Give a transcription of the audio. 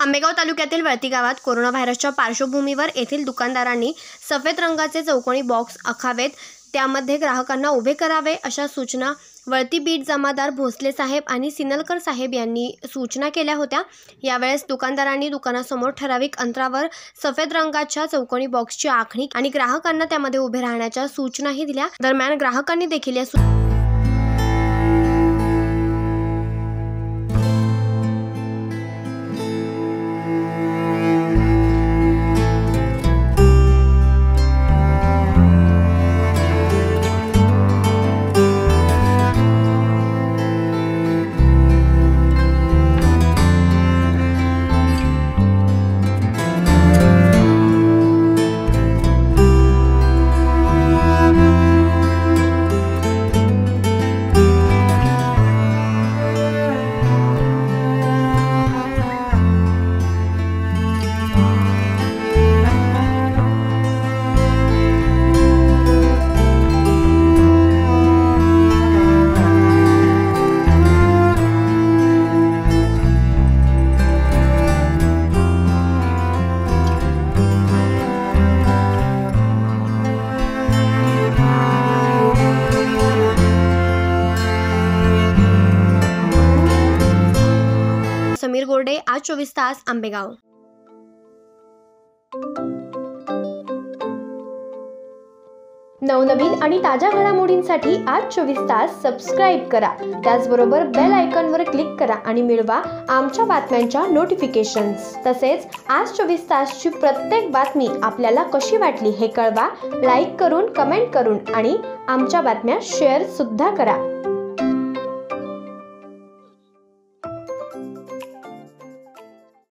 आंबेगाव तालुक्यातील वळती गावात कोरोना व्हायरसच्या पार्श्वभूमीवर येथील दुकानदारांनी सफेद रंगाचे चौकोनी बॉक्स आखावेत, त्यामध्ये ग्राहकांना उभे करावे अशा सूचना वळती बीट जमादार भोसले साहेब आणि सिनलकर साहेब यांनी सूचना केल्या होत्या। यावेळेस दुकानदारांनी दुकानासमोर ठराविक अंतरावर सफेद रंगाच्या चौकोनी बॉक्सची आखणी आणि ग्राहकांना त्यामध्ये उभे राहण्याच्या सूचनाही दिल्या। दरम्यान ग्राहकांनी देखील या समीर गोरडे, आज 24 तास, आंबेगाव। नवनवीन आणि ताज्या घडामोडींसाठी आज 24 तास सबस्क्राइब करा। त्याचबरोबर बेल आयकॉनवर क्लिक करा आणि मिळवा आमच्या बातम्यांच्या नोटिफिकेशन्स। तसेच आज 24 तासची प्रत्येक बातमी आपल्याला कशी वाटली हे कळवा, लाईक करून, कमेंट करून आणि आमच्या बातम्या शेअर सुद्धा करा।